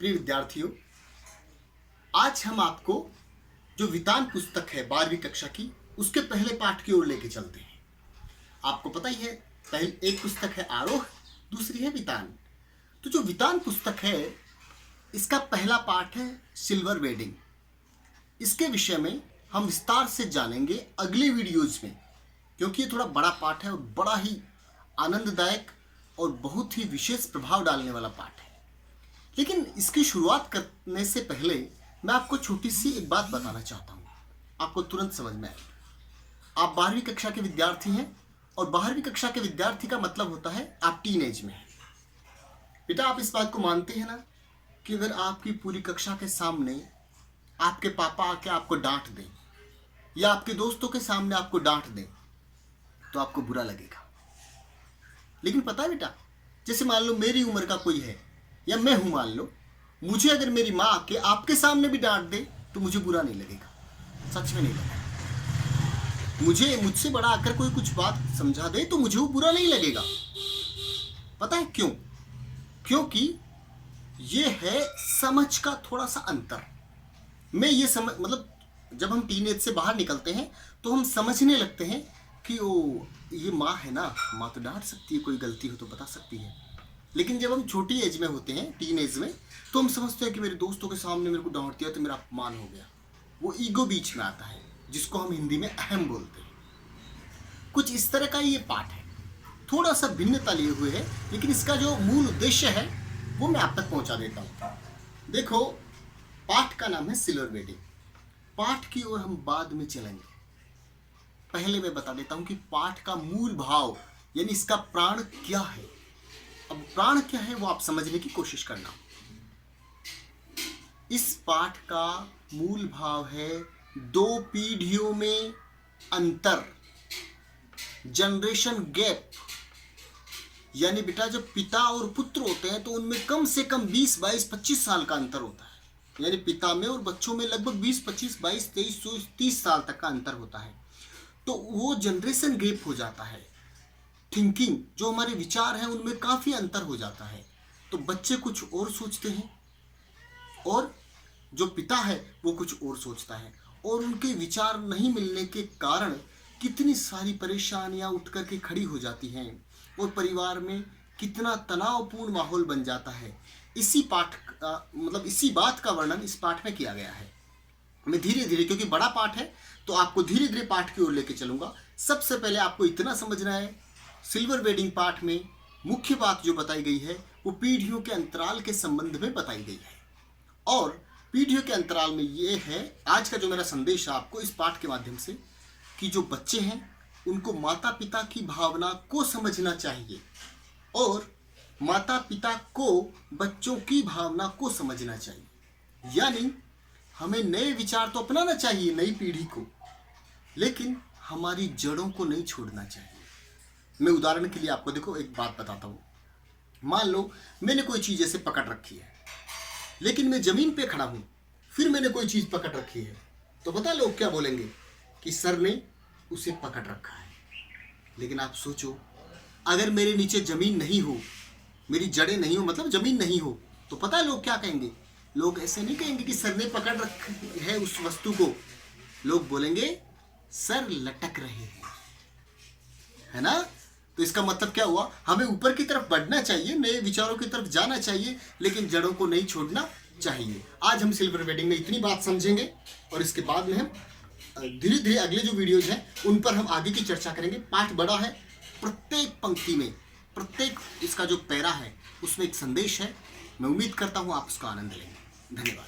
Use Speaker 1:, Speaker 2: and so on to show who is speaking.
Speaker 1: प्रिय विद्यार्थियों, आज हम आपको जो वितान पुस्तक है 12वीं कक्षा की, उसके पहले पाठ की ओर लेके चलते हैं। आपको पता ही है, पहले एक पुस्तक है आरोह, दूसरी है वितान। तो जो वितान पुस्तक है, इसका पहला पाठ है सिल्वर वेडिंग। इसके विषय में हम विस्तार से जानेंगे अगले वीडियोज में, क्योंकि ये थोड़ा बड़ा पाठ है और बड़ा ही आनंददायक और बहुत ही विशेष प्रभाव डालने वाला पाठ है। लेकिन इसकी शुरुआत करने से पहले मैं आपको छोटी सी एक बात बताना चाहता हूँ, आपको तुरंत समझ में आए। आप 12वीं कक्षा के विद्यार्थी हैं और 12वीं कक्षा के विद्यार्थी का मतलब होता है आप टीन एज में हैं। बेटा, आप इस बात को मानते हैं ना कि अगर आपकी पूरी कक्षा के सामने आपके पापा आके आपको डांट दें या आपके दोस्तों के सामने आपको डांट दें तो आपको बुरा लगेगा। लेकिन पता है बेटा, जैसे मान लो मेरी उम्र का कोई है या मैं हूं, मान लो मुझे अगर मेरी माँ आके आपके सामने भी डांट दे तो मुझे बुरा नहीं लगेगा, सच में नहीं लगेगा। मुझसे बड़ा आकर कोई कुछ बात समझा दे तो मुझे वो बुरा नहीं लगेगा। पता है क्यों? क्योंकि ये है समझ का थोड़ा सा अंतर। मैं ये समझ, मतलब जब हम टीनेज से बाहर निकलते हैं तो हम समझने लगते हैं कि ओ ये माँ है ना, माँ तो डांट सकती है, कोई गलती हो तो बता सकती है। लेकिन जब हम छोटी एज में होते हैं, टीन एज में, तो हम समझते हैं कि मेरे दोस्तों के सामने मेरे को डांट दिया तो मेरा अपमान हो गया। वो ईगो बीच में आता है, जिसको हम हिंदी में अहम बोलते हैं। कुछ इस तरह का ये पाठ है, थोड़ा सा भिन्नता लिए हुए है, लेकिन इसका जो मूल उद्देश्य है वो मैं आप तक पहुंचा देता हूं। देखो, पाठ का नाम है सिल्वर वेडिंग। पाठ की ओर हम बाद में चलेंगे, पहले मैं बता देता हूं कि पाठ का मूल भाव यानी इसका प्राण क्या है। अब प्राण क्या है वो आप समझने की कोशिश करना। इस पाठ का मूल भाव है दो पीढ़ियों में अंतर, जनरेशन गैप। यानी बेटा, जब पिता और पुत्र होते हैं तो उनमें कम से कम 20, 22, 25 साल का अंतर होता है। यानी पिता में और बच्चों में लगभग 20, 25, 22, 23, 30 साल तक का अंतर होता है। तो वो जनरेशन गैप हो जाता है। थिंकिंग, जो हमारे विचार हैं, उनमें काफ़ी अंतर हो जाता है। तो बच्चे कुछ और सोचते हैं और जो पिता है वो कुछ और सोचता है, और उनके विचार नहीं मिलने के कारण कितनी सारी परेशानियां उठ करके खड़ी हो जाती हैं और परिवार में कितना तनावपूर्ण माहौल बन जाता है। इसी पाठ का मतलब इसी बात का वर्णन इस पाठ में किया गया है। मैं धीरे धीरे, क्योंकि बड़ा पाठ है तो आपको धीरे धीरे पाठ की ओर लेके चलूंगा। सबसे पहले आपको इतना समझना है, सिल्वर वेडिंग पाठ में मुख्य बात जो बताई गई है वो पीढ़ियों के अंतराल के संबंध में बताई गई है। और पीढ़ियों के अंतराल में ये है आज का जो मेरा संदेश है आपको इस पाठ के माध्यम से, कि जो बच्चे हैं उनको माता पिता की भावना को समझना चाहिए और माता पिता को बच्चों की भावना को समझना चाहिए। यानी हमें नए विचार तो अपनाना चाहिए नई पीढ़ी को, लेकिन हमारी जड़ों को नहीं छोड़ना चाहिए। मैं उदाहरण के लिए आपको देखो एक बात बताता हूँ। मान लो मैंने कोई चीज़ ऐसे पकड़ रखी है, लेकिन मैं ज़मीन पे खड़ा हूँ, फिर मैंने कोई चीज़ पकड़ रखी है, तो पता है लोग क्या बोलेंगे कि सर ने उसे पकड़ रखा है। लेकिन आप सोचो, अगर मेरे नीचे ज़मीन नहीं हो, मेरी जड़ें नहीं हो, मतलब ज़मीन नहीं हो, तो पता है लोग क्या कहेंगे? लोग ऐसे नहीं कहेंगे कि सर ने पकड़ रखी है उस वस्तु को, लोग बोलेंगे सर लटक रहे हैं, है ना? तो इसका मतलब क्या हुआ? हमें ऊपर की तरफ बढ़ना चाहिए, नए विचारों की तरफ जाना चाहिए, लेकिन जड़ों को नहीं छोड़ना चाहिए। आज हम सिल्वर वेडिंग में इतनी बात समझेंगे और इसके बाद में हम धीरे धीरे अगले जो वीडियोज हैं उन पर हम आगे की चर्चा करेंगे। पाठ बड़ा है, प्रत्येक पंक्ति में, प्रत्येक इसका जो पैरा है उसमें एक संदेश है। मैं उम्मीद करता हूँ आप उसका आनंद लेंगे। धन्यवाद।